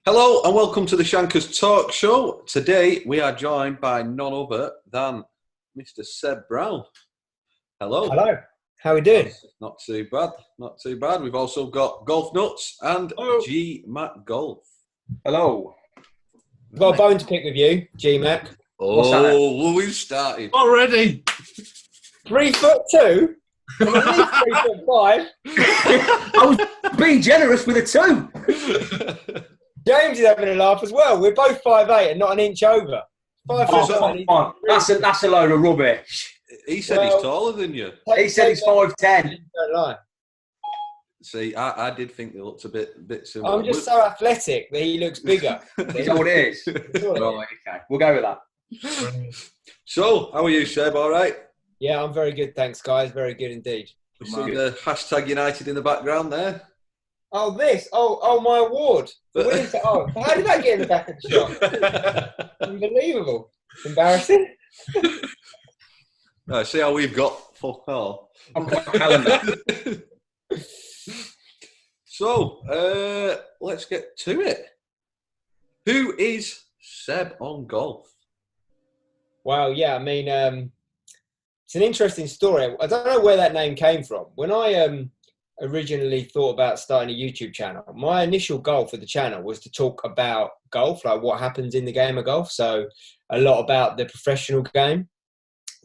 Hello and welcome to the ShankerZ Talk Show. Today we are joined by none other than Mr. Seb Brown. Hello. Hello. How are we doing? Not too bad. Not too bad. We've also got Golf Nuts and Gmac Golf. Hello. I've got a bone to pick with you, Gmac. Oh, we've started Already. 3'2". I'm at least 3'5". I was being generous with a 2. James is having a laugh as well. We're both 5'8" and not an inch over. 5'9". Oh, that's a load of rubbish. He said he's taller than you. He said he's 5'10". Don't lie. See, I did think they looked a bit similar. I'm just so athletic that he looks bigger. Is that what it is? Right, okay. We'll go with that. So, how are you, Seb? All right? Yeah, I'm very good, thanks, guys. Very good indeed. We see the hashtag United in the background there. Oh, this. Oh, my award. Oh, how did that get in the back of the shot? Unbelievable. Embarrassing. Right, see how we've got fuck all. I've got a calendar. So, let's get to it. Who is Seb On Golf? Wow, yeah, I mean, it's an interesting story. I don't know where that name came from. When I originally thought about starting a YouTube channel, my initial goal for the channel was to talk about golf, like what happens in the game of golf. So a lot about the professional game,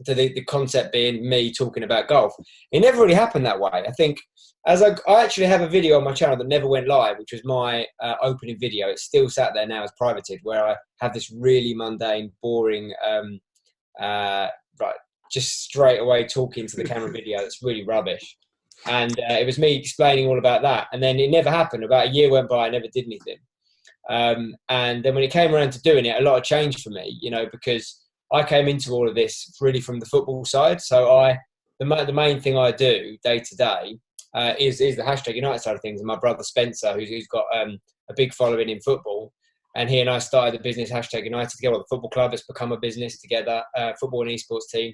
to the concept being me talking about golf. It never really happened that way. I think as I actually have a video on my channel that never went live, which was my opening video. It's still sat there now as privated, where I have this really mundane, boring, just straight away talking to the camera video that's really rubbish. And it was me explaining all about that. And then it never happened. About a year went by, I never did anything. And then when it came around to doing it, a lot of changed for me, because I came into all of this really from the football side. So the main thing I do day to day is the hashtag United side of things. And my brother Spencer, who's got a big following in football, and he and I started the business hashtag United together. The football club has become a business together, football and esports team.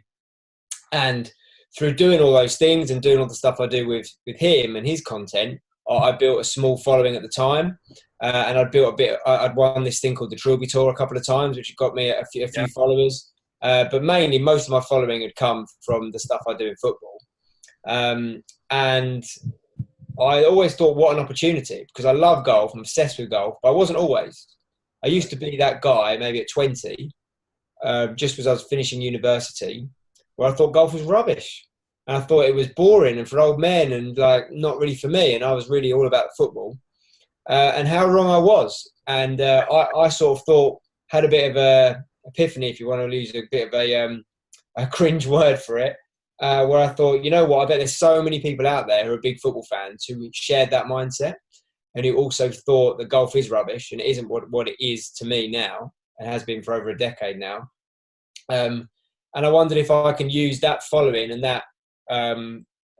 And through doing all those things and doing all the stuff I do with him and his content, I built a small following at the time. And I'd won this thing called the Trilby Tour a couple of times, which got me a few followers. But mainly, most of my following had come from the stuff I do in football. And I always thought, what an opportunity, because I love golf. I'm obsessed with golf, but I wasn't always. I used to be that guy, maybe at 20, just as I was finishing university, where I thought golf was rubbish. And I thought it was boring and for old men and not really for me. And I was really all about football. And how wrong I was. And I sort of thought, had a bit of a epiphany, if you want to use a bit of a cringe word for it, where I thought, you know what, I bet there's so many people out there who are big football fans who shared that mindset and who also thought that golf is rubbish and it isn't what it is to me now, and has been for over a decade now. And I wondered if I can use that following and that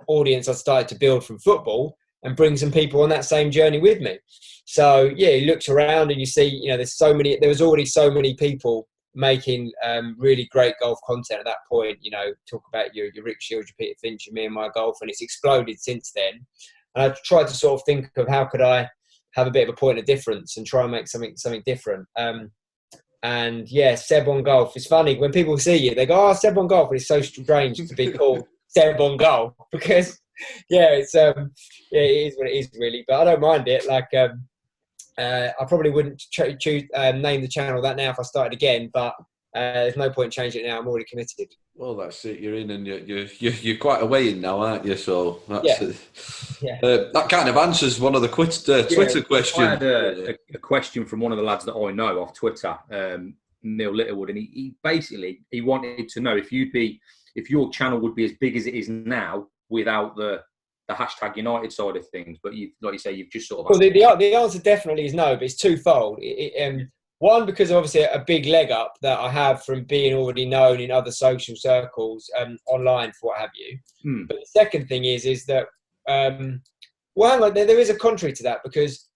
audience I started to build from football and bring some people on that same journey with me. So yeah, you looked around and you see, there was already so many people making really great golf content at that point. Talk about your Rick Shields, your Peter Finch, and me and my golf, and it's exploded since then. And I tried to sort of think of how could I have a bit of a point of difference and try and make something different. And yeah, Seb On Golf. It's funny when people see you, they go, "Oh, Seb On Golf," and it's so strange to be called Seb On Golf because, it is what it is really. But I don't mind it. I probably wouldn't name the channel that now if I started again. But there's no point changing it now. I'm already committed. Well, that's it. You're in, and you're quite a way in now, aren't you? So that's it. Yeah. That kind of answers one of the Twitter questions. I had a question from one of the lads that I know off Twitter, Neil Littlewood, and he basically wanted to know if your channel would be as big as it is now without the hashtag United side of things. But like you say, you've just sort of. Well, the answer definitely is no, but it's twofold. One, because obviously a big leg up that I have from being already known in other social circles, online, for what have you. But the second thing is that, hang on, there is a contrary to that, because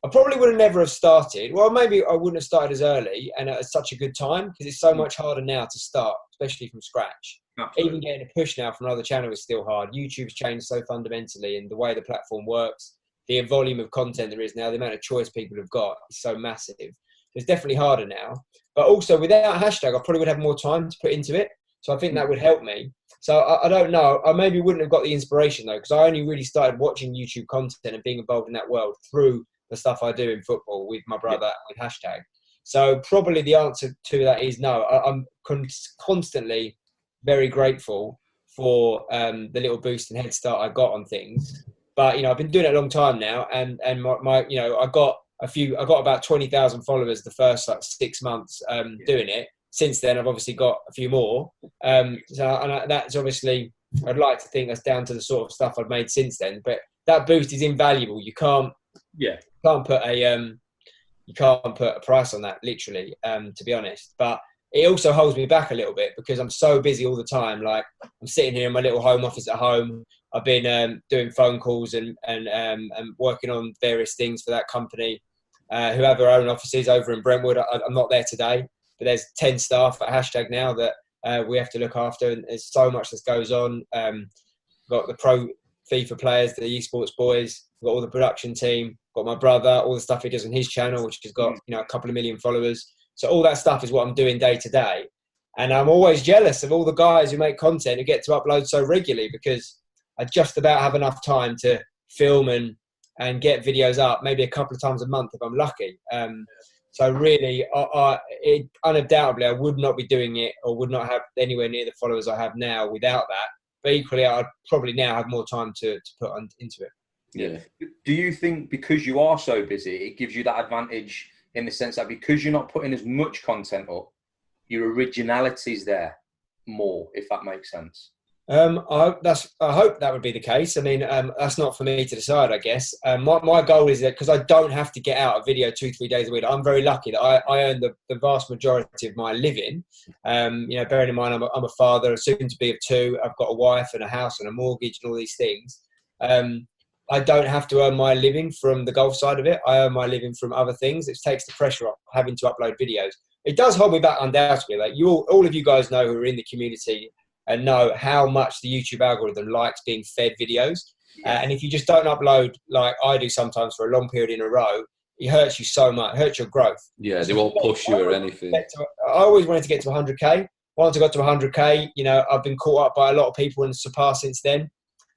I probably would have never have started. Well, maybe I wouldn't have started as early and at such a good time, because it's so much harder now to start, especially from scratch. Absolutely. Even getting a push now from another channel is still hard. YouTube's changed so fundamentally, and the way the platform works, the volume of content there is now, the amount of choice people have got is so massive. It's definitely harder now. But also without hashtag, I probably would have more time to put into it. So I think that would help me. So I don't know. I maybe wouldn't have got the inspiration though, because I only really started watching YouTube content and being involved in that world through the stuff I do in football with my brother with hashtag. So probably the answer to that is no. I'm constantly very grateful for the little boost and head start I got on things. But, you know, I've been doing it a long time now, and my you know, I got about 20,000 followers the first like 6 months doing it. Since then, I've obviously got a few more. That's obviously, I'd like to think that's down to the sort of stuff I've made since then. But that boost is invaluable. You can't put a price on that, literally, to be honest. But it also holds me back a little bit because I'm so busy all the time. Like, I'm sitting here in my little home office at home. I've been doing phone calls and working on various things for that company who have their own offices over in Brentwood. I'm not there today, but there's 10 staff at hashtag now that we have to look after, and there's so much that goes on. Got the pro FIFA players, the esports boys, got all the production team, got my brother, all the stuff he does on his channel, which has got, you know, a couple of million followers. So all that stuff is what I'm doing day to day. And I'm always jealous of all the guys who make content who get to upload so regularly, because I just about have enough time to film and get videos up maybe a couple of times a month if I'm lucky. So really, undoubtedly, I would not be doing it or would not have anywhere near the followers I have now without that. But equally, I'd probably now have more time to put into it. Yeah. Do you think because you are so busy, it gives you that advantage in the sense that because you're not putting as much content up, your originality's there more, if that makes sense? I hope that would be the case. I mean, that's not for me to decide, I guess. My goal is that, because I don't have to get out a video 2-3 days a week, I'm very lucky that I earn the vast majority of my living. You know, bearing in mind I'm a father, soon to be of 2. I've got a wife and a house and a mortgage and all these things. I don't have to earn my living from the golf side of it. I earn my living from other things. It takes the pressure off having to upload videos. It does hold me back undoubtedly. Like all of you guys know who are in the community and know how much the YouTube algorithm likes being fed videos. And if you just don't upload like I do sometimes for a long period in a row, it hurts you so much. It hurts your growth. Yeah, they won't push you or anything. I always wanted to get to 100K. Once I got to 100K, you know, I've been caught up by a lot of people and surpassed since then.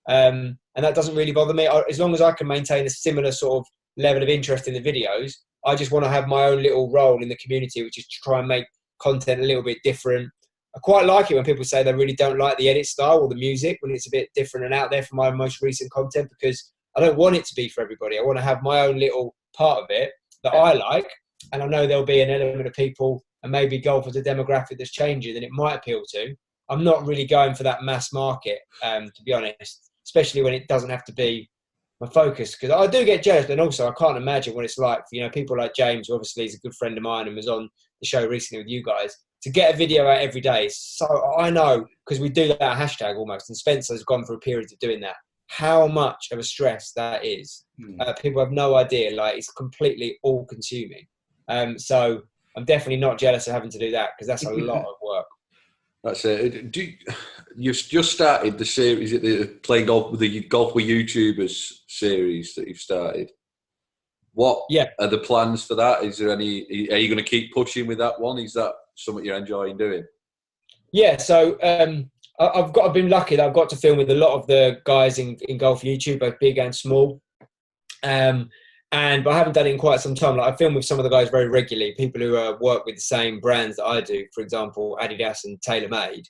And that doesn't really bother me. As long as I can maintain a similar sort of level of interest in the videos, I just want to have my own little role in the community, which is to try and make content a little bit different. I quite like it when people say they really don't like the edit style or the music, when it's a bit different and out there for my most recent content, because I don't want it to be for everybody. I want to have my own little part of it that I like. And I know there'll be an element of people, and maybe golf as a demographic that's changing and it might appeal to. I'm not really going for that mass market, to be honest, especially when it doesn't have to be my focus, because I do get jealous. And also I can't imagine what it's like for, you know, people like James, who obviously is a good friend of mine and was on the show recently with you guys, to get a video out every day. So I know, because we do that hashtag almost, and Spencer's gone through periods of doing that, how much of a stress that is. People have no idea. Like, it's completely all consuming. So I'm definitely not jealous of having to do that, because that's a lot of work. That's it. You've just started the series, the Playing Golf with the Golf with YouTubers series that you've started. What are the plans for that? Is there any? Are you going to keep pushing with that one? Is that something you're enjoying doing? Yeah. So I've been lucky that I've got to film with a lot of the guys in golf YouTube, both big and small. But I haven't done it in quite some time. Like, I film with some of the guys very regularly, people who work with the same brands that I do, for example, Adidas and TaylorMade.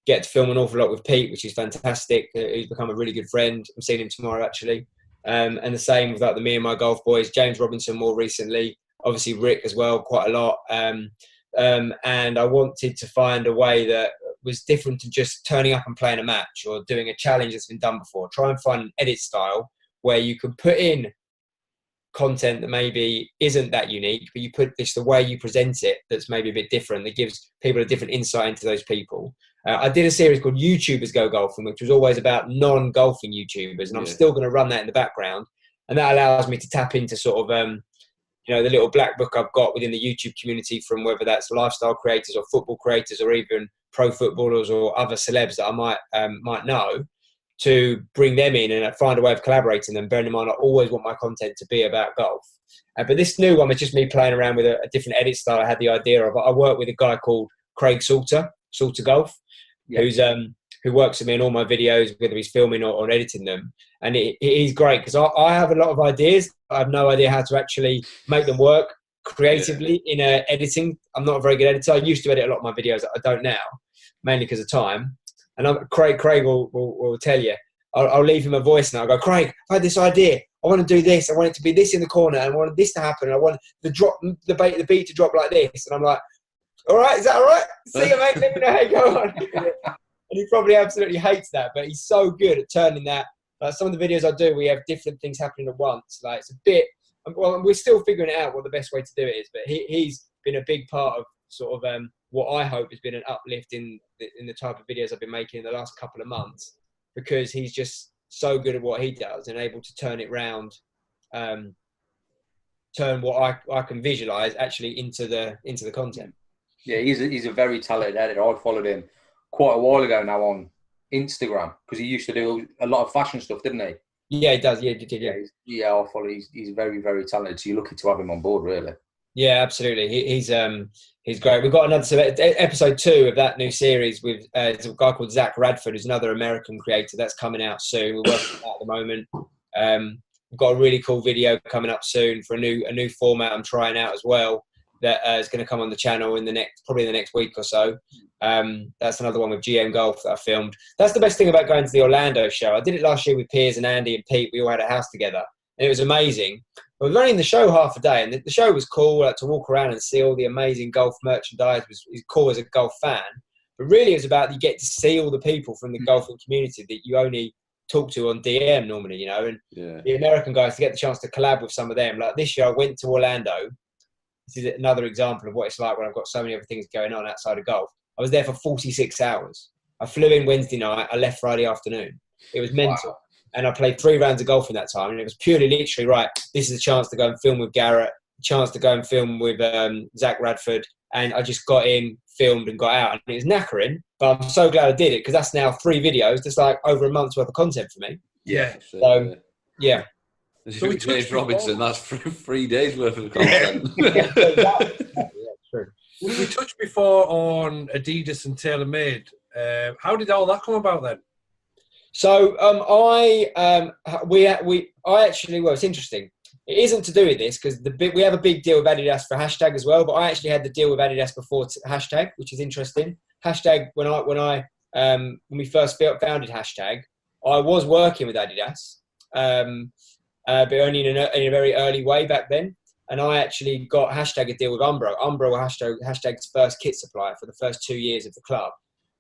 Get to film an awful lot with Pete, which is fantastic. He's become a really good friend. I'm seeing him tomorrow, actually. And the same with like the Me and My Golf boys, James Robinson more recently, obviously Rick as well, quite a lot. And I wanted to find a way that was different to just turning up and playing a match or doing a challenge that's been done before. Try and find an edit style where you can put in content that maybe isn't that unique, but you put this the way you present it that's maybe a bit different, that gives people a different insight into those people. I did a series called YouTubers Go Golfing, which was always about non-golfing YouTubers, and I'm still going to run that in the background, and that allows me to tap into sort of you know, the little black book I've got within the YouTube community, from whether that's lifestyle creators or football creators or even pro footballers or other celebs that I might know, to bring them in and find a way of collaborating them. Bearing in mind, I always want my content to be about golf. But this new one was just me playing around with a different edit style I had the idea of. I work with a guy called Craig Salter Golf, who works with me in all my videos, whether he's filming or editing them. And he's great because I have a lot of ideas. I have no idea how to actually make them work creatively in editing. I'm not a very good editor. I used to edit a lot of my videos. I don't now, mainly because of time. And Craig will tell you. I'll leave him a voice now. I go, Craig, I had this idea. I want to do this. I want it to be this in the corner. And I want this to happen. And I want the beat to drop like this. And I'm like, all right, is that all right? See you, mate. Let me know how you go on. And he probably absolutely hates that, but he's so good at turning that. Some of the videos I do, we have different things happening at once. Like it's a bit. Well, we're still figuring out what the best way to do it is. But he's been a big part of sort of what I hope has been an uplift in the type of videos I've been making in the last couple of months, because he's just so good at what he does and able to turn it round, turn what I can visualize actually into the content. Yeah, he's a very talented editor. I followed him quite a while ago now on Instagram because he used to do a lot of fashion stuff, didn't he? Yeah, he does. Yeah, he did. Yeah, I follow. He's very, very talented. So you're lucky to have him on board, really. Yeah, absolutely. He's great. We've got another episode 2 of that new series with a guy called Zach Radford, who's another American creator. That's coming out soon. We're working on that at the moment. We've got a really cool video coming up soon for a new format I'm trying out as well. That is going to come on the channel probably in the next week or so. That's another one with GM Golf that I filmed. That's the best thing about going to the Orlando show. I did it last year with Piers and Andy and Pete. We all had a house together, and it was amazing. But we were running the show half a day, and the show was cool. To walk around and see all the amazing golf merchandise was cool as a golf fan. But really, it was about you get to see all the people from the golfing community that you only talk to on DM normally, you know. And the American guys, to get the chance to collab with some of them. Like this year, I went to Orlando. This is another example of what it's like when I've got so many other things going on outside of golf. I was there for 46 hours. I flew in Wednesday night. I left Friday afternoon. It was mental. Wow. And I played 3 rounds of golf in that time. And it was purely literally, right, this is a chance to go and film with Garrett, a chance to go and film with Zach Radford. And I just got in, filmed and got out. And it was knackering. But I'm so glad I did it because that's now 3 videos. That's like over a month's worth of content for me. Yeah. So, yeah. So James Robinson, that's 3 days worth of content. Yeah, true. We touched before on Adidas and TaylorMade. How did all that come about then? So it's interesting. It isn't to do with this because we have a big deal with Adidas for Hashtag as well. But I actually had the deal with Adidas before Hashtag, which is interesting. Hashtag when we first founded Hashtag, I was working with Adidas. But only in a very early way back then. And I actually got Hashtag a deal with Umbro. Umbro were Hashtag's first kit supplier for the first 2 years of the club.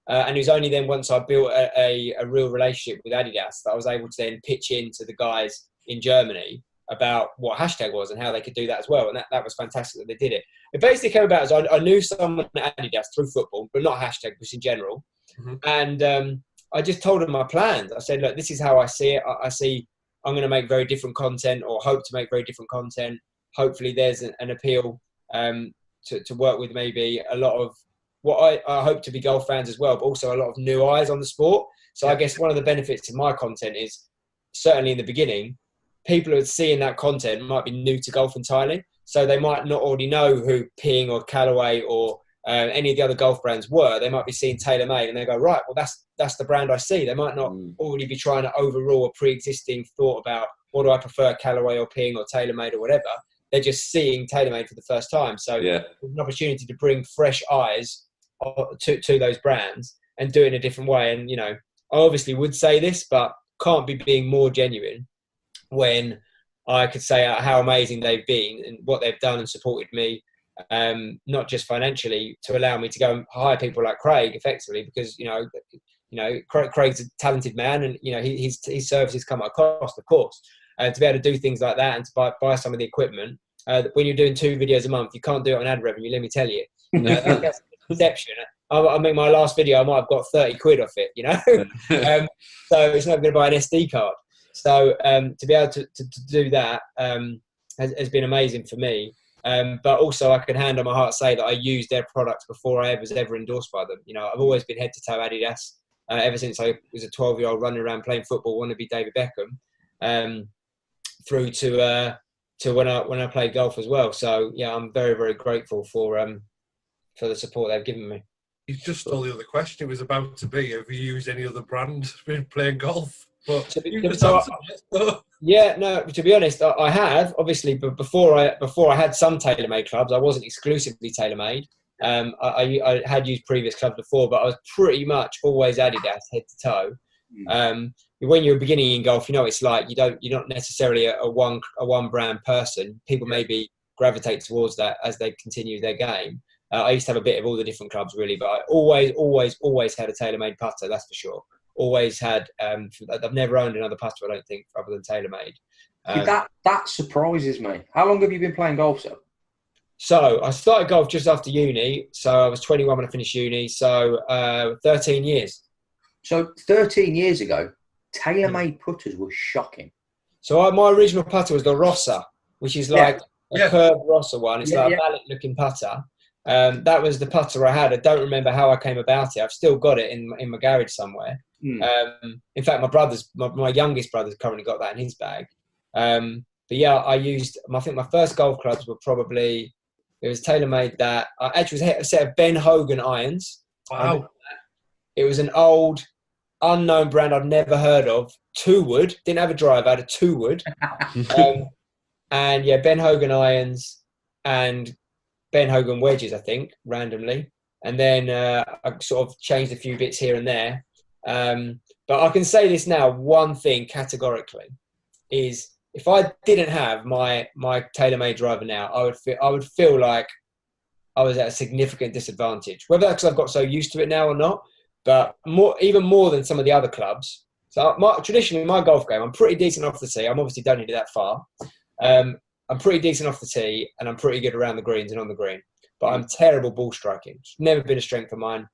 And it was only then once I built a real relationship with Adidas that I was able to then pitch in to the guys in Germany about what Hashtag was and how they could do that as well. And that was fantastic that they did it. It basically came about as I knew someone at Adidas through football, but not Hashtag, but in general. Mm-hmm. And I just told them my plans. I said, look, this is how I see it. I see I'm going to make very different content or hope to make very different content. Hopefully there's an appeal to work with maybe a lot of what I hope to be golf fans as well, but also a lot of new eyes on the sport. So I guess one of the benefits of my content is certainly in the beginning, people who are seeing that content might be new to golf entirely. So they might not already know who Ping or Callaway or any of the other golf brands were. They might be seeing TaylorMade and they go, right, well, that's the brand I see. They might not already be trying to overrule a pre-existing thought about what do I prefer, Callaway or Ping or TaylorMade or whatever. They're just seeing TaylorMade for the first time. So there's an opportunity to bring fresh eyes to those brands and do it in a different way. And, you know, I obviously would say this, but can't be being more genuine when I could say how amazing they've been and what they've done and supported me, not just financially, to allow me to go and hire people like Craig effectively, because, you know, Craig's a talented man and, you know, his services come at a cost, of course. To be able to do things like that and to buy some of the equipment, when you're doing 2 videos a month, you can't do it on ad revenue, let me tell you. That's a perception. I mean, my last video, I might have got 30 quid off it, you know? So it's not going to buy an SD card. So to be able to do that has been amazing for me. But also I can hand on my heart say that I used their products before I was ever endorsed by them. You know, I've always been head to toe Adidas. ever since I was a 12-year-old running around playing football, wanting to be David Beckham, through to when I played golf as well. So yeah, I'm very, very grateful for the support they've given me. You just stole the other question. It was about to be, have you used any other brand in playing golf? But yeah, no. To be honest, I have, obviously, but before I had some TaylorMade clubs, I wasn't exclusively TaylorMade. I had used previous clubs before, but I was pretty much always Adidas head to toe. When you're beginning in golf, you know it's like you're not necessarily a one brand person. People maybe gravitate towards that as they continue their game. I used to have a bit of all the different clubs really, but I always had a TaylorMade putter. That's for sure. Always had. I've never owned another putter, I don't think, other than TaylorMade. That surprises me. How long have you been playing golf, sir? So I started golf just after uni. So I was 21 when I finished uni. So 13 years. So 13 years ago, TaylorMade putters were shocking. So my original putter was the Rossa, which is like a curved Rossa one. It's like a mallet-looking putter. That was the putter I had. I don't remember how I came about it. I've still got it in my garage somewhere. In fact, my youngest brother's currently got that in his bag. But yeah, I think my first golf clubs were probably, it was TaylorMade that. I actually was a set of Ben Hogan irons. Wow. It was an old, unknown brand I'd never heard of. 2-wood. Didn't have a driver, I had a 2-wood. And yeah, Ben Hogan irons and Ben Hogan wedges, I think, randomly. And then I sort of changed a few bits here and there. But I can say this now, one thing categorically is if I didn't have my TaylorMade driver now, I would feel like I was at a significant disadvantage. Whether that's because I've got so used to it now or not, but even more than some of the other clubs. So traditionally, my golf game, I'm pretty decent off the tee. I'm obviously don't hit it that far. I'm pretty decent off the tee, and I'm pretty good around the greens and on the green. But I'm terrible ball striking. It's never been a strength of mine.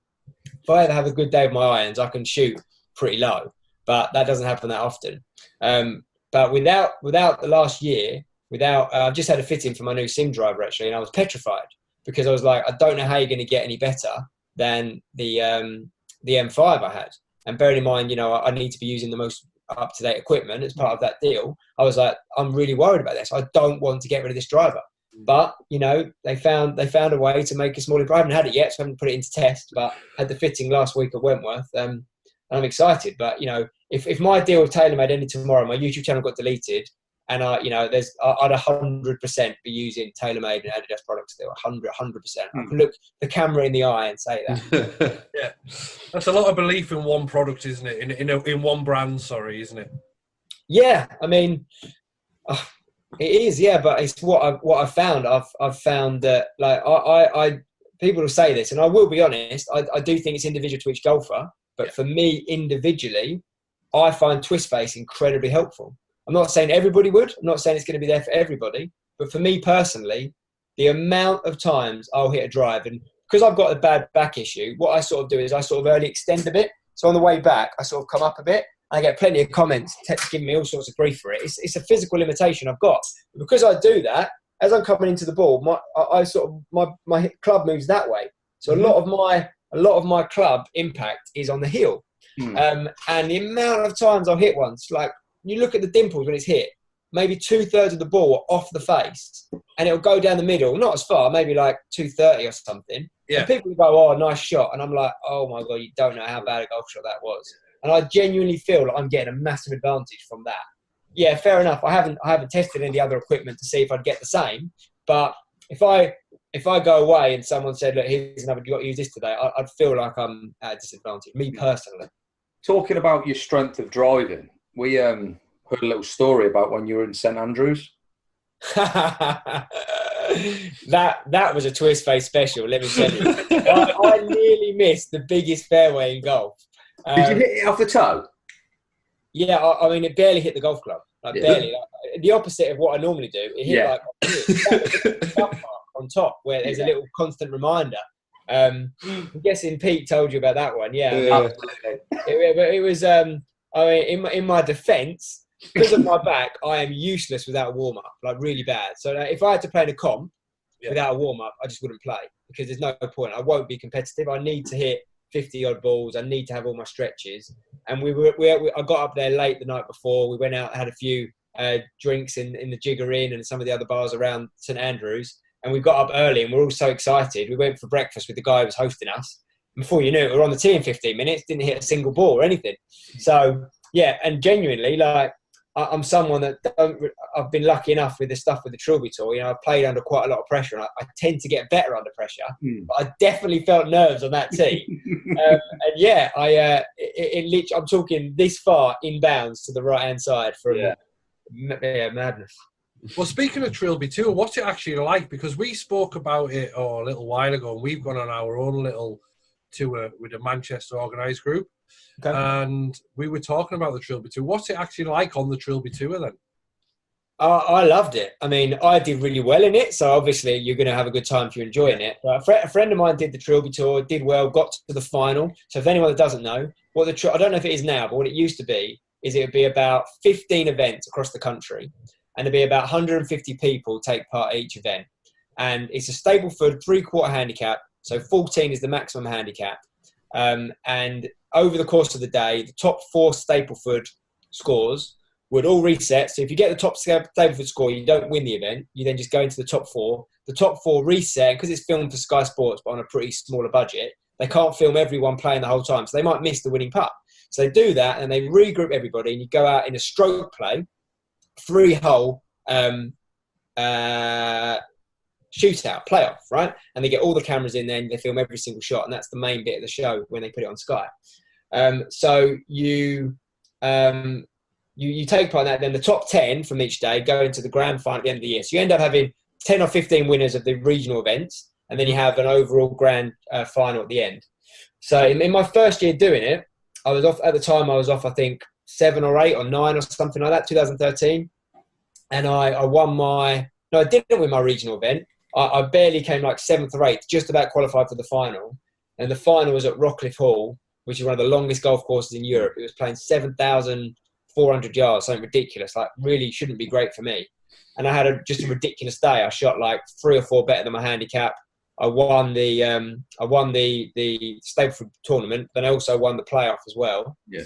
If I ever have a good day with my irons, I can shoot pretty low, but that doesn't happen that often. But without the last year, I've just had a fitting for my new sim driver actually, and I was petrified because I was like, I don't know how you're going to get any better than the M5 I had. And bearing in mind, I need to be using the most up-to-date equipment as part of that deal. I was like, I'm really worried about this. I don't want to get rid of this driver. But, they found a way to make a small improvement. I haven't had it yet, so I haven't put it into test, but had the fitting last week at Wentworth. And I'm excited. But, if my deal with TaylorMade ended tomorrow, my YouTube channel got deleted, and I'd 100% be using TaylorMade and Adidas products still, 100%. I can look the camera in the eye and say that. Yeah, that's a lot of belief in one product, isn't it? In one brand, sorry, isn't it? Yeah, I mean, it is. Yeah, but it's what I've found. I've found that I people will say this, and I will be honest. I do think it's individual to each golfer, but for me individually, I find twist face incredibly helpful. I'm not saying everybody would. I'm not saying it's going to be there for everybody. But for me personally, the amount of times I'll hit a drive, and because I've got a bad back issue, what I sort of do is I sort of early extend a bit. So on the way back, I sort of come up a bit. I get plenty of comments, text giving me all sorts of grief for it. It's a physical limitation I've got. But because I do that, as I'm coming into the ball, my club moves that way. So a lot of my club impact is on the heel. And the amount of times I'll hit once, like, you look at the dimples when it's hit, maybe 2/3 of the ball are off the face, and it'll go down the middle, not as far, maybe like 230 or something. Yeah. And people go, "Oh, nice shot," and I'm like, "Oh my god, you don't know how bad a golf shot that was." And I genuinely feel like I'm getting a massive advantage from that. Yeah, fair enough. I haven't tested any other equipment to see if I'd get the same, but if I go away and someone said, "Look, here's another, you got to use this today," I'd feel like I'm at a disadvantage. Me personally. Talking about your strength of driving, we heard a little story about when you were in St Andrews. that was a twist face special, let me tell you. I nearly missed the biggest fairway in golf. Did you hit it off the toe? Yeah, I mean, it barely hit the golf club. Barely. Like, the opposite of what I normally do. It hit on top, where there's a little constant reminder. I'm guessing Pete told you about that one. Yeah. It was. I mean, in my defence, because of my back, I am useless without a warm up, like really bad. So if I had to play in a comp without a warm up, I just wouldn't play because there's no point. I won't be competitive. I need to hit 50 odd balls. I need to have all my stretches. And I got up there late the night before. We went out, had a few drinks in the Jigger Inn and some of the other bars around St Andrews. And we got up early and we're all so excited. We went for breakfast with the guy who was hosting us. And before you knew it, we were on the tee in 15 minutes, didn't hit a single ball or anything. So, yeah, and genuinely, like, I'm someone that I've been lucky enough with the stuff with the Trilby Tour. You know, I've played under quite a lot of pressure. And I tend to get better under pressure. But I definitely felt nerves on that tee. And yeah, I'm talking this far inbounds to the right-hand side from madness. Well, speaking of Trilby Tour, what's it actually like? Because we spoke about it a little while ago, and we've gone on our own little tour with a Manchester organised group. Okay. And we were talking about the Trilby Tour. What's it actually like on the Trilby Tour then? I loved it. I mean, I did really well in it, so obviously you're going to have a good time if you're enjoying it. But a friend of mine did the Trilby Tour, did well, got to the final. So if anyone that doesn't know, I don't know if it is now, but what it used to be is it would be about 15 events across the country, and there'd be about 150 people take part each event. And it's a Stableford 3/4 handicap, so 14 is the maximum handicap. And over the course of the day, the top 4 Stableford scores would all reset. So if you get the top Stableford score, you don't win the event. You then just go into the top 4. The top 4 reset, because it's filmed for Sky Sports, but on a pretty smaller budget. They can't film everyone playing the whole time, so they might miss the winning putt. So they do that, and they regroup everybody, and you go out in a stroke play, 3-hole shootout, playoff, right? And they get all the cameras in there and they film every single shot, and that's the main bit of the show when they put it on Sky. So you take part in that. Then the top 10 from each day go into the grand final at the end of the year. So you end up having 10 or 15 winners of the regional events, and then you have an overall grand final at the end. So in my first year doing it, I was off, I think, 7 or 8 or 9 or something like that, 2013. And I didn't win my regional event. I barely came like 7th or 8th, just about qualified for the final. And the final was at Rockcliffe Hall, which is one of the longest golf courses in Europe. It was playing 7,400 yards, something ridiculous, like really shouldn't be great for me. And I had just a ridiculous day. I shot like 3 or 4 better than my handicap. I won the Stableford tournament, then I also won the playoff as well. Yeah.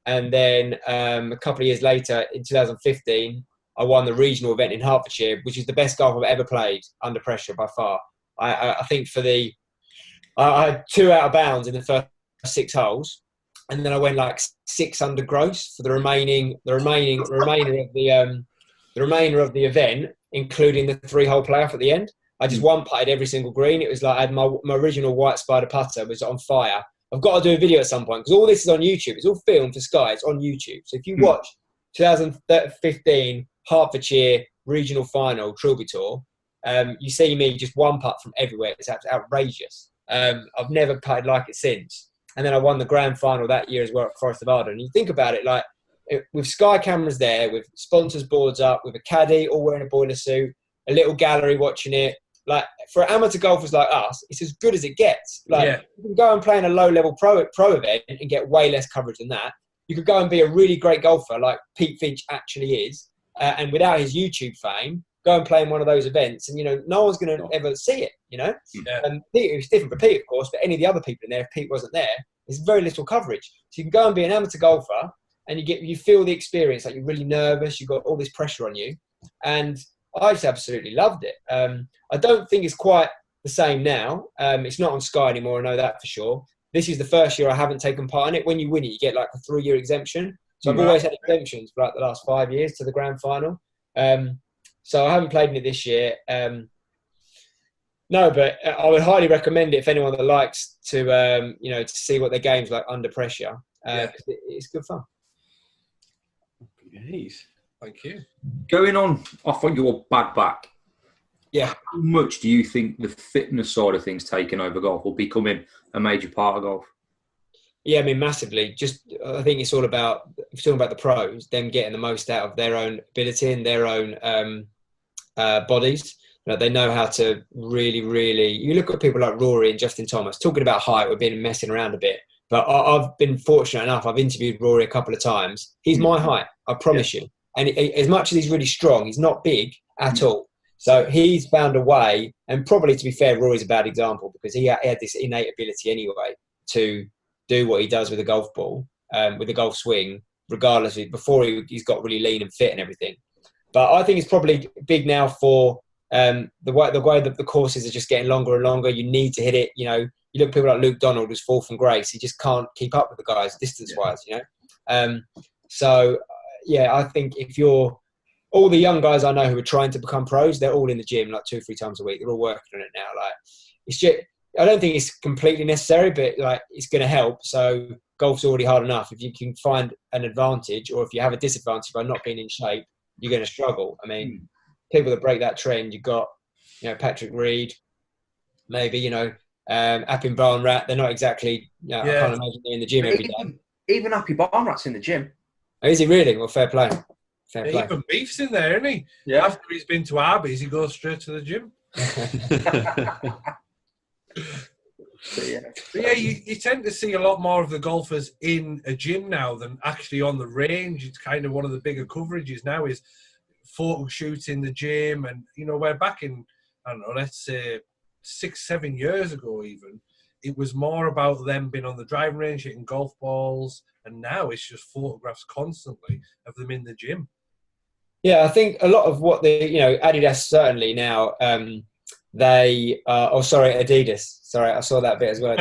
And then a couple of years later, in 2015, I won the regional event in Hertfordshire, which is the best golf I've ever played under pressure by far. I think I had 2 out of bounds in the first 6 holes, and then I went like 6 under gross for the remainder of the event, including the 3-hole playoff at the end. I just one-putted every single green. It was like I had my original white spider putter was on fire. I've got to do a video at some point because all this is on YouTube. It's all filmed for Sky. It's on YouTube. So if you watch 2015 Hertfordshire regional final Trilby Tour, you see me just one putt from everywhere. It's outrageous. I've never putted like it since. And then I won the grand final that year as well at Forest of Arden. And you think about it, like with Sky cameras there, with sponsors boards up, with a caddy all wearing a boiler suit, a little gallery watching it. Like for amateur golfers like us, it's as good as it gets. Like you can go and play in a low-level pro event and get way less coverage than that. You could go and be a really great golfer like Pete Finch actually is, and without his YouTube fame, go and play in one of those events, and no one's going to ever see it. And Pete, it was different for Pete, of course, but any of the other people in there, if Pete wasn't there, there's very little coverage. So you can go and be an amateur golfer, and you feel the experience. Like you're really nervous, you've got all this pressure on you, and I just absolutely loved it. I don't think it's quite the same now. It's not on Sky anymore, I know that for sure. This is the first year I haven't taken part in it. When you win it, you get like a 3-year exemption. So I've always had exemptions for like the last 5 years to the grand final. So I haven't played in it this year. No, but I would highly recommend it if anyone that likes to, to see what their game's like under pressure. It's good fun. Nice. Thank you. Going on off on your bad back, how much do you think the fitness side of things taking over golf will becoming a major part of golf? Yeah, I mean, massively. I think it's all about, if you're talking about the pros, them getting the most out of their own ability and their own bodies. They know how to really, really... You look at people like Rory and Justin Thomas, talking about height, we've been messing around a bit. But I've been fortunate enough, I've interviewed Rory a couple of times. He's my height, I promise you. And as much as he's really strong, he's not big at all. So he's found a way, and probably, to be fair, Rory's a bad example because he had this innate ability anyway to do what he does with a golf ball, with a golf swing, regardless of before he's got really lean and fit and everything. But I think it's probably big now for the way that the courses are just getting longer and longer. You need to hit it. You know, you look at people like Luke Donald, who's fourth from Grace. He just can't keep up with the guys distance-wise. You know, so yeah, I think if you're all the young guys I know who are trying to become pros, they're all in the gym like 2 or 3 times a week. They're all working on it now. Like, it's just, I don't think it's completely necessary, but like, it's going to help. So golf's already hard enough. If you can find an advantage, or if you have a disadvantage by not being in shape, you're going to struggle. I mean, people that break that trend, you've got, you know, Patrick Reed, maybe, you know, Appin Barnrat. They're not exactly, you know, I can't imagine they're in the gym every day. Even Appin Barnrat's in the gym. Oh, is he really? Well, fair play. Even Beef's in there, isn't he? Yeah. After he's been to Arby's, he goes straight to the gym. Yeah, you tend to see a lot more of the golfers in a gym now than actually on the range. It's kind of one of the bigger coverages now is photo shoots in the gym. And, you know, we're back in, I don't know, let's say 6-7 years ago even, it was more about them being on the driving range, hitting golf balls. And now it's just photographs constantly of them in the gym. Yeah, I think a lot of what you know, Adidas certainly now, Adidas. Sorry, I saw that bit as well.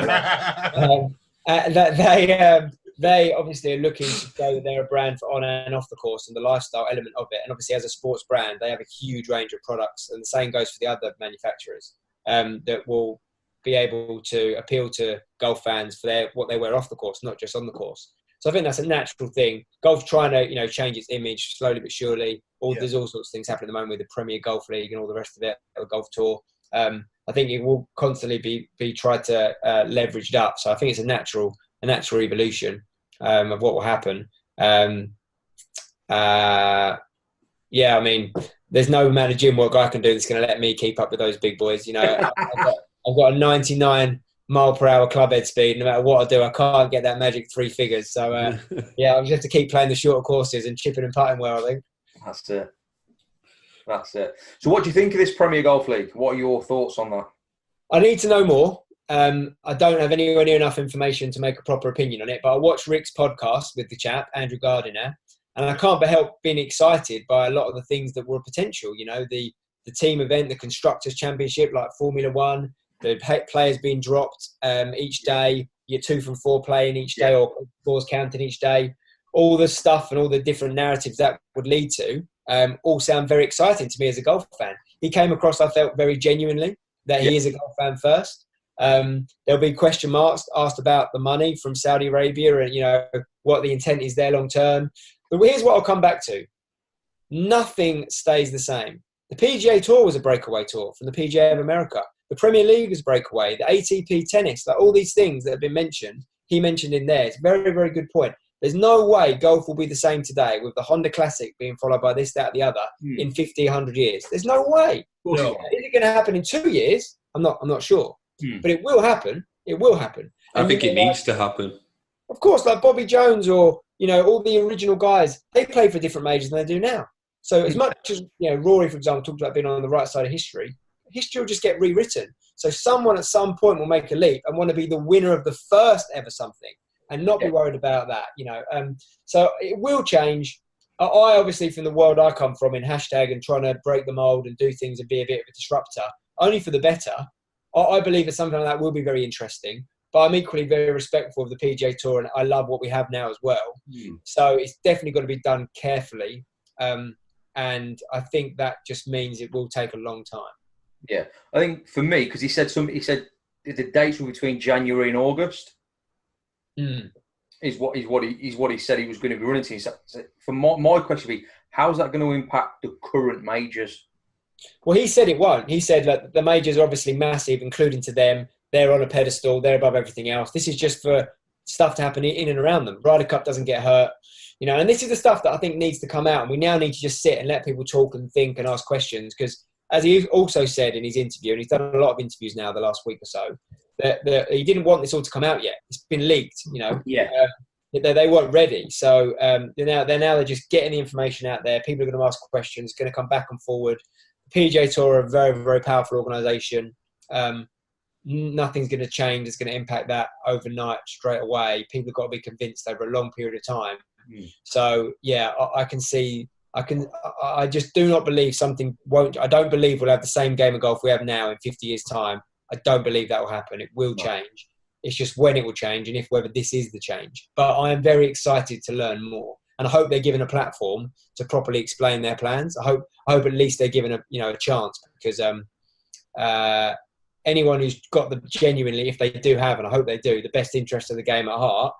They obviously are looking to show that they're a brand for on and off the course and the lifestyle element of it. And obviously, as a sports brand, they have a huge range of products. And the same goes for the other manufacturers that will be able to appeal to golf fans for what they wear off the course, not just on the course. So I think that's a natural thing. Golf trying to, you know, change its image slowly but surely. There's all sorts of things happening at the moment with the Premier Golf League and all the rest of it, the Golf Tour. I think it will constantly be tried to leveraged up. So I think it's a natural evolution of what will happen. Yeah, I mean, there's no amount of gym work I can do that's going to let me keep up with those big boys. You know, I've got a 99-mile-per-hour club head speed. No matter what I do, I can't get that magic 3 figures. So, yeah, I'll just have to keep playing the shorter courses and chipping and putting well, I think. That's it. So what do you think of this Premier Golf League? What are your thoughts on that? I need to know more. I don't have anywhere near enough information to make a proper opinion on it, but I watched Rick's podcast with the chap, Andrew Gardiner, and I can't but help being excited by a lot of the things that were potential. You know, the team event, the Constructors' Championship, like Formula One, the players being dropped each day, your 2 from 4 playing each day, or scores counting each day, all the stuff and all the different narratives that would lead to, all sound very exciting to me as a golf fan. He came across, I felt, very genuinely that he is a golf fan first. There'll be question marks asked about the money from Saudi Arabia and, you know, what the intent is there long term. But here's what I'll come back to. Nothing stays the same. The PGA Tour was a breakaway tour from the PGA of America. The Premier League was a breakaway. The ATP tennis, like all these things that have been mentioned, he mentioned in there. It's a very, very good point. There's no way golf will be the same today with the Honda Classic being followed by this, that, the other in 50, 100 years. There's no way. No. Is it going to happen in 2 years? I'm not sure. But it will happen. It will happen. I think it needs to happen. Of course, like Bobby Jones or, you know, all the original guys, they play for different majors than they do now. So as much as, you know, Rory, for example, talked about being on the right side of history will just get rewritten. So someone at some point will make a leap and want to be the winner of the first ever something and not be worried about that, you know. So it will change. I obviously, from the world I come from in hashtag and trying to break the mold and do things and be a bit of a disruptor, only for the better, I believe that something like that will be very interesting. But I'm equally very respectful of the PGA Tour and I love what we have now as well. So it's definitely got to be done carefully. And I think that just means it will take a long time. Yeah, I think for me, because he said the dates were between January and August. Is what he said he was going to be running to. So for my question would be, how's that going to impact the current majors? Well, he said it won't. He said that the majors are obviously massive, including to them. They're on a pedestal. They're above everything else. This is just for stuff to happen in and around them. Ryder Cup doesn't get hurt, you know. And this is the stuff that I think needs to come out. And we now need to just sit and let people talk and think and ask questions. Because as he also said in his interview, and he's done a lot of interviews now the last week or so, that he didn't want this all to come out yet. It's been leaked, you know. They weren't ready. So they're just getting the information out there. People are going to ask questions, going to come back and forward. PGA Tour are a very, very powerful organisation. Nothing's going to change that's going to impact that overnight straight away. People have got to be convinced over a long period of time. So yeah, I can see. I just do not believe something won't. I don't believe we'll have the same game of golf we have now in 50 years' time. I don't believe that will happen. It will change. It's just when it will change and if whether this is the change. But I am very excited to learn more, and I hope they're given a platform to properly explain their plans. I hope at least they're given a chance, because anyone who's got the genuinely, if they do have, and I hope they do, the best interest of the game at heart,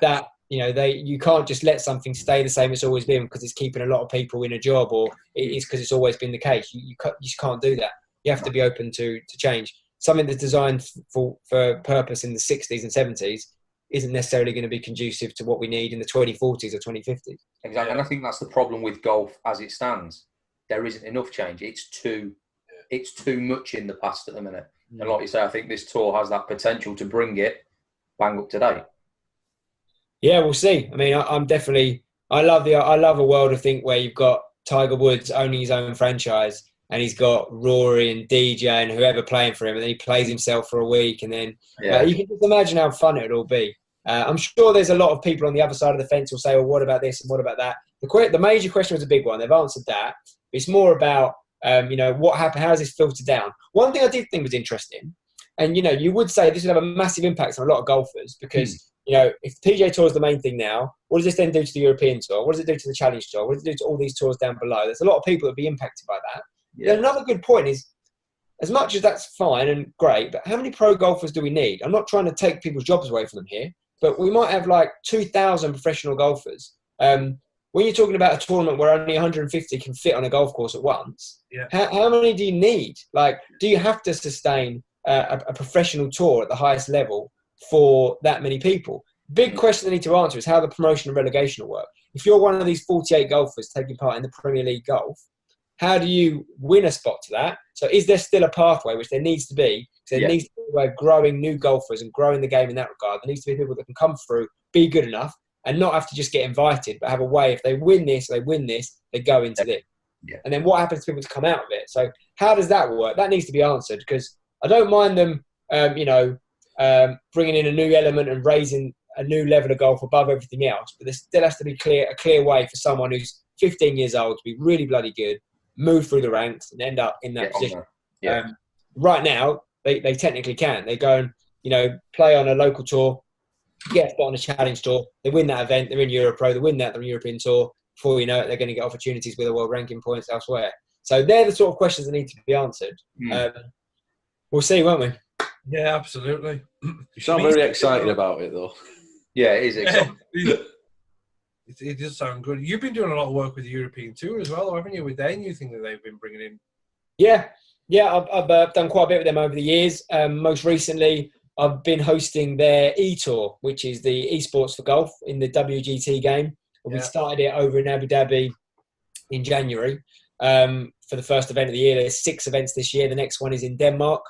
that you can't just let something stay the same it's always been because it's keeping a lot of people in a job, or it is because it's always been the case. You just can't do that. You have to be open to change. Something that's designed for purpose in the 60s and 70s isn't necessarily going to be conducive to what we need in the 2040s or 2050s. Exactly, and I think that's the problem with golf as it stands. There isn't enough change. It's too much in the past at the minute. And like you say, I think this tour has that potential to bring it bang up to date. Yeah, we'll see. I mean, I love a world of think where you've got Tiger Woods owning his own franchise, and he's got Rory and DJ and whoever playing for him, and then he plays himself for a week, and then you can just imagine how fun it'll be. I'm sure there's a lot of people on the other side of the fence who'll say, well, what about this and what about that? The major question was a big one. They've answered that. It's more about, what happened? How does this filter down? One thing I did think was interesting, and, you would say this would have a massive impact on a lot of golfers because, if the PGA Tour is the main thing now, what does this then do to the European Tour? What does it do to the Challenge Tour? What does it do to all these tours down below? There's a lot of people that would be impacted by that. Yeah. Another good point is, as much as that's fine and great, but how many pro golfers do we need? I'm not trying to take people's jobs away from them here, but we might have like 2,000 professional golfers. When you're talking about a tournament where only 150 can fit on a golf course at once, how many do you need? Like, do you have to sustain a professional tour at the highest level for that many people? Big question I need to answer is how the promotion and relegation will work. If you're one of these 48 golfers taking part in the Premier League golf, how do you win a spot to that? So is there still a pathway, which there needs to be? Because there needs to be a way of growing new golfers and growing the game in that regard. There needs to be people that can come through, be good enough, and not have to just get invited, but have a way, if they win this, they go into this. Yeah. And then what happens to people to come out of it? So how does that work? That needs to be answered, because I don't mind them, bringing in a new element and raising a new level of golf above everything else. But there still has to be a clear way for someone who's 15 years old to be really bloody good, move through the ranks and end up in that position. Right now, they technically can. They go and, play on a local tour, get a spot on a Challenge Tour, they win that event, they're in Europro, they win that, they're in European Tour. Before you know it, they're going to get opportunities with the world ranking points elsewhere. So they're the sort of questions that need to be answered. We'll see, won't we? Yeah, absolutely. You sound very excited about it, though. Yeah, it is exciting. It does sound good. You've been doing a lot of work with the European Tour as well, haven't you, with their new thing that they've been bringing in? Yeah, I've done quite a bit with them over the years. Most recently, I've been hosting their e-tour, which is the esports for golf in the WGT game. We started it over in Abu Dhabi in January for the first event of the year. There's 6 events this year. The next one is in Denmark.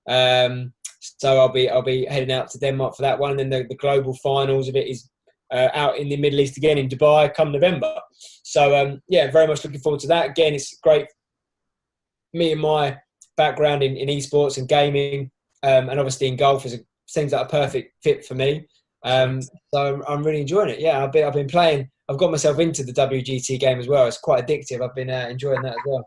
So I'll be heading out to Denmark for that one. And then the global finals of it is out in the Middle East again in Dubai come November. So, very much looking forward to that. Again, it's great. Me and my background in esports and gaming and obviously in golf seems like a perfect fit for me. So I'm really enjoying it. Yeah, I've been playing. I've got myself into the WGT game as well. It's quite addictive. I've been enjoying that as well.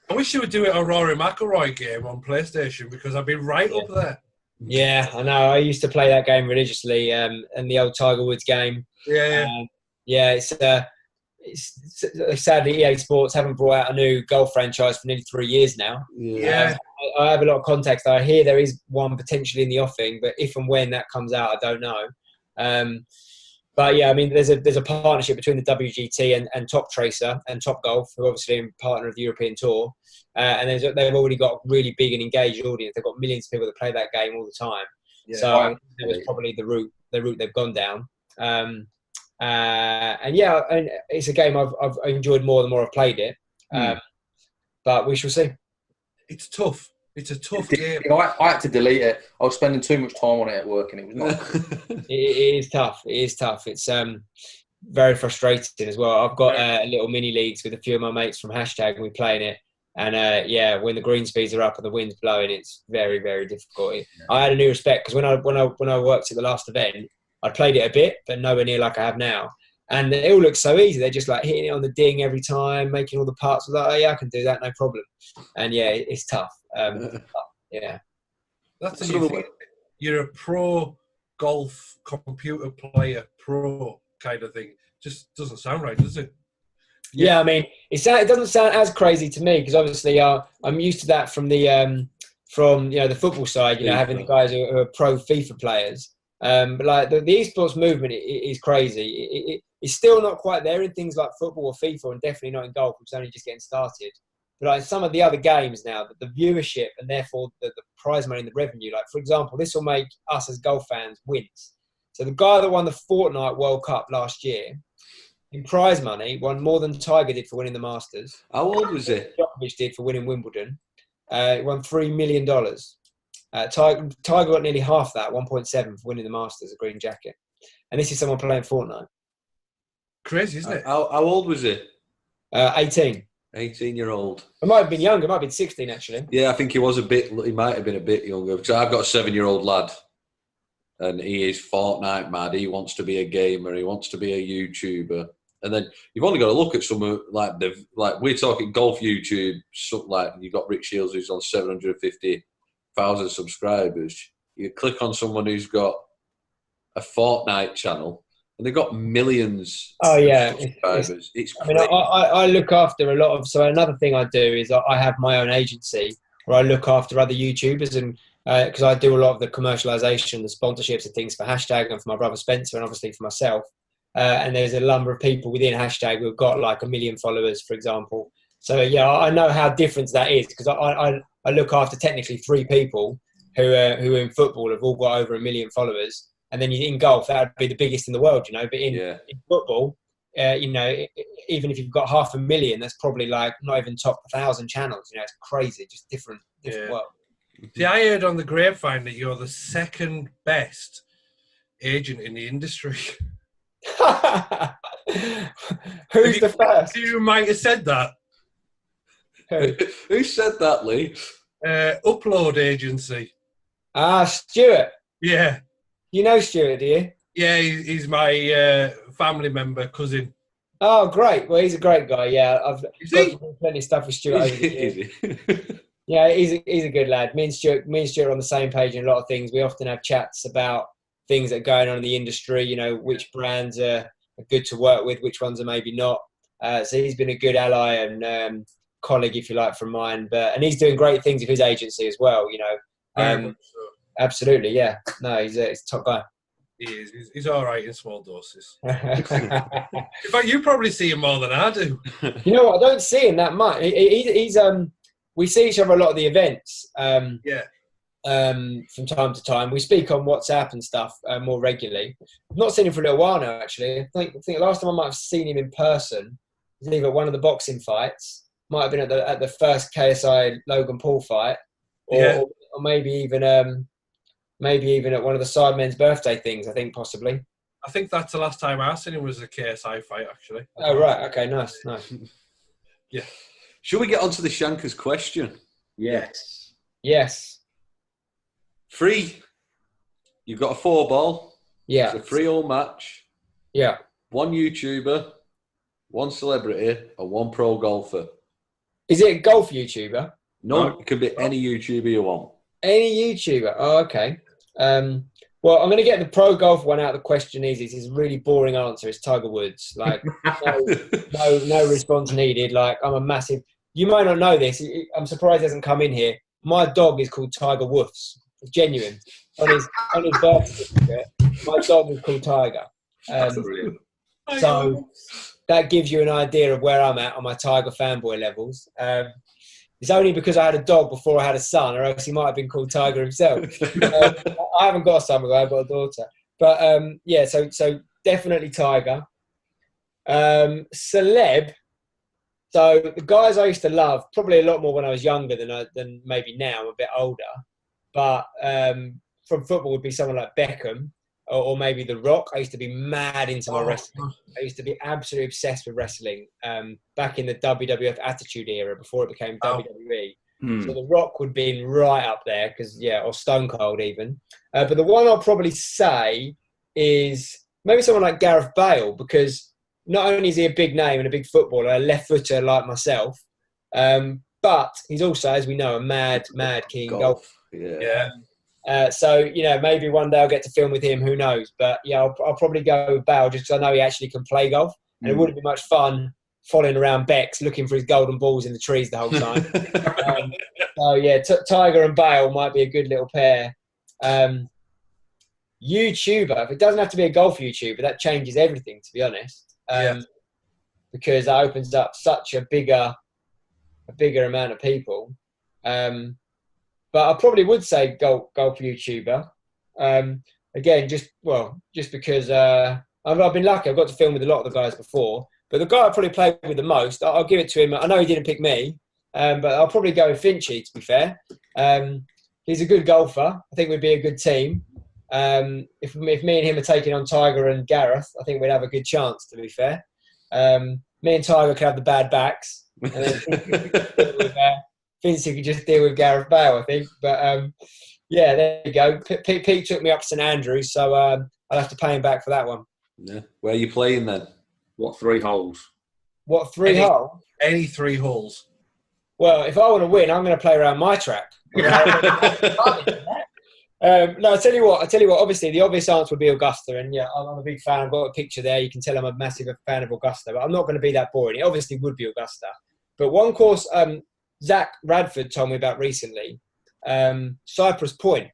I wish you would do it a Rory McIlroy game on PlayStation because I've been right up there. Yeah, I know. I used to play that game religiously, and the old Tiger Woods game. It's sadly EA Sports haven't brought out a new golf franchise for nearly 3 years now. I have a lot of context. I hear there is one potentially in the offing, but if and when that comes out, I don't know. But yeah, I mean, there's a partnership between the WGT and Top Tracer and Top Golf, who are obviously a partner of the European Tour, and they've already got a really big and engaged audience. They've got millions of people that play that game all the time. So that was probably the route they've gone down. And it's a game I've enjoyed more the more I've played it. But we shall see. It's tough. It's a tough game. I had to delete it. I was spending too much time on it at work, and it was not. It is tough. It is tough. It's very frustrating as well. I've got little mini leagues with a few of my mates from Hashtag, and we play in it. And yeah, when the green speeds are up and the wind's blowing, it's very, very difficult. I had a new respect because when I worked at the last event, I played it a bit, but nowhere near like I have now. And it all looks so easy. They're just like hitting it on the ding every time, making all the putts. I was like, oh yeah, I can do that, no problem. And yeah, it's tough. Yeah. That's the thing. You're a pro golf computer player, pro kind of thing. Just doesn't sound right, does it? Yeah, I mean, it doesn't sound as crazy to me because obviously I'm used to that from the the football side. Having the guys who are pro FIFA players. But like the esports movement is crazy. It's still not quite there in things like football or FIFA, and definitely not in golf, which is only just getting started. But like some of the other games now, the viewership and therefore the prize money and the revenue. Like for example, this will make us as golf fans wins. So the guy that won the Fortnite World Cup last year, in prize money, won more than Tiger did for winning the Masters. How old was he? Djokovic did for winning Wimbledon. He won $3 million. Tiger got nearly half that, 1.7 for winning the Masters, a green jacket. And this is someone playing Fortnite. Crazy, isn't it? How old was he? 18. 18-year-old. It might have been younger. It might have been 16, actually. Yeah, I think he might have been a bit younger. Because I've got a 7-year-old lad. And he is Fortnite mad. He wants to be a gamer. He wants to be a YouTuber. And then you've only got to look at some like we're talking golf YouTube. Like you've got Rick Shields who's on 750,000 subscribers. You click on someone who's got a Fortnite channel, and they've got millions. Oh yeah, of subscribers. It's I mean, I look after a lot of. So another thing I do is I have my own agency where I look after other YouTubers and. Because I do a lot of the commercialization, the sponsorships and things for Hashtag and for my brother Spencer and obviously for myself. And there's a number of people within Hashtag who've got like 1 million followers, for example. So yeah, I know how different that is because I look after technically 3 people who in football have all got over 1 million followers. And then in golf, that would be the biggest in the world, But in football, even if you've got 500,000, that's probably like not even top 1,000 channels. It's crazy, just different world. See, I heard on the grapevine that you're the second best agent in the industry. Who's the first? You might have said that. Who said that, Lee? Upload agency. Stuart. Yeah. You know Stuart, do you? Yeah, he's my family member, cousin. Oh, great. Well, he's a great guy, yeah. I've got plenty of stuff with Stuart over the years. Yeah, he's a good lad. Me and Stuart are on the same page in a lot of things. We often have chats about things that are going on in the industry, which brands are good to work with, which ones are maybe not. So he's been a good ally and colleague, if you like, from mine. And he's doing great things with his agency as well, Absolutely, yeah. No, he's a top guy. He is. He's all right in small doses. In fact, you probably see him more than I do. You know what? I don't see him that much. He's we see each other a lot of the events. From time to time. We speak on WhatsApp and stuff more regularly. I've not seen him for a little while now, actually. I think last time I might have seen him in person was either at one of the boxing fights, might have been at the first KSI Logan Paul fight, or maybe even at one of the Sidemen's birthday things. I think possibly. I think that's the last time I seen him was a KSI fight, actually. Oh right, okay, nice. Yeah. Should we get on to the Shankers question? Yes. Free. You've got a 4-ball. Yeah. It's a 3-hole match. Yeah. 1 YouTuber, 1 celebrity, and 1 pro golfer. Is it a golf YouTuber? No, it can be any YouTuber you want. Any YouTuber? Oh, okay. Well, I'm going to get the pro golf one out of the question easy. It's a really boring answer. It's Tiger Woods. Like, no response needed. Like, I'm a massive... You might not know this. I'm surprised he hasn't come in here. My dog is called Tiger Woofs. It's genuine. On his birth certificate, my dog is called Tiger. So that gives you an idea of where I'm at on my Tiger fanboy levels. It's only because I had a dog before I had a son, or else he might have been called Tiger himself. I haven't got a son, but I've got a daughter. But so definitely Tiger. Celeb. So the guys I used to love, probably a lot more when I was younger than maybe now. I'm a bit older. But from football would be someone like Beckham. or maybe The Rock. I used to be mad into my wrestling. I used to be absolutely obsessed with wrestling back in the WWF Attitude Era before it became WWE. So The Rock would be right up there or Stone Cold even. But the one I'll probably say is maybe someone like Gareth Bale, because not only is he a big name and a big footballer, a left footer like myself, but he's also, as we know, a mad king golf. So, maybe one day I'll get to film with him, who knows? But yeah, I'll probably go with Bale just because I know he actually can play golf. And it wouldn't be much fun following around Bex looking for his golden balls in the trees the whole time. So yeah, Tiger and Bale might be a good little pair. YouTuber, if it doesn't have to be a golf YouTuber, that changes everything, to be honest. Because that opens up such a bigger amount of people. But I probably would say golf YouTuber. Again, just because I've been lucky. I've got to film with a lot of the guys before. But the guy I probably played with the most, I'll give it to him. I know he didn't pick me, but I'll probably go with Finchy, to be fair. He's a good golfer. I think we'd be a good team. If me and him are taking on Tiger and Gareth, I think we'd have a good chance, to be fair. Me and Tiger could have the bad backs. And then Finchy could just deal with Gareth Bale, I think. But, there you go. Pete took me up to St Andrews, so I'll have to pay him back for that one. Yeah. Where are you playing then? What 3 holes? What 3 holes? Any 3 holes. Well, if I want to win, I'm going to play around my track. No, I tell you what. Obviously, the obvious answer would be Augusta, and yeah, I'm a big fan. I've got a picture there. You can tell I'm a massive fan of Augusta, but I'm not going to be that boring. It obviously would be Augusta, but one course Zach Radford told me about recently, Cypress Point.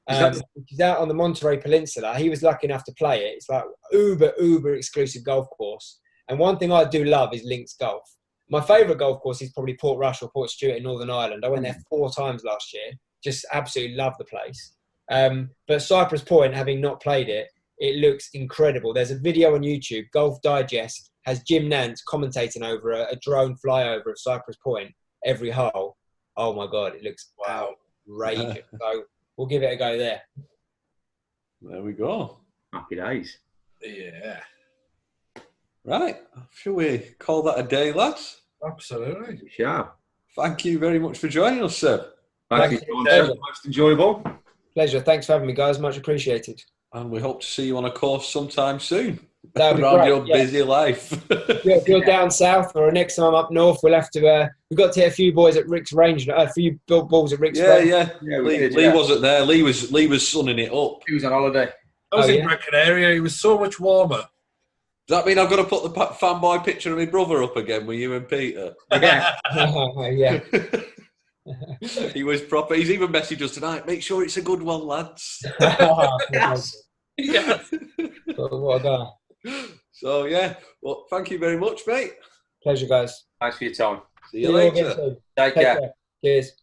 He's out on the Monterey Peninsula. He was lucky enough to play it. It's like uber exclusive golf course. And one thing I do love is links golf. My favourite golf course is probably Port Rush or Port Stewart in Northern Ireland. I went there 4 times last year. Just absolutely love the place. But Cypress Point, having not played it, it looks incredible. There's a video on YouTube, Golf Digest, has Jim Nance commentating over a drone flyover of Cypress Point every hole. Oh my God, it looks outrageous. So we'll give it a go there. There we go. Happy days. Yeah. Right. Shall we call that a day, lads? Absolutely. Yeah. Thank you very much for joining us, Seb. Thank you. Most enjoyable. Pleasure. Thanks for having me, guys. Much appreciated. And we hope to see you on a course sometime soon. That'd be around great, your busy life. If you're down south or next time up north, we'll have to. We've got to hit a few boys at Rick's Range. A few balls at Rick's Range. Yeah. Lee wasn't there. Lee was sunning it up. He was on holiday. I was in Gran Canaria. It was so much warmer. Does that mean I've got to put the fanboy picture of my brother up again with you and Peter? Yeah. Yeah. He was proper. He's even messaged us tonight. Make sure it's a good one, lads. Yes. Yeah. What a guy. So, yeah. Well, thank you very much, mate. Pleasure, guys. Thanks for your time. See you later. Take care. Cheers.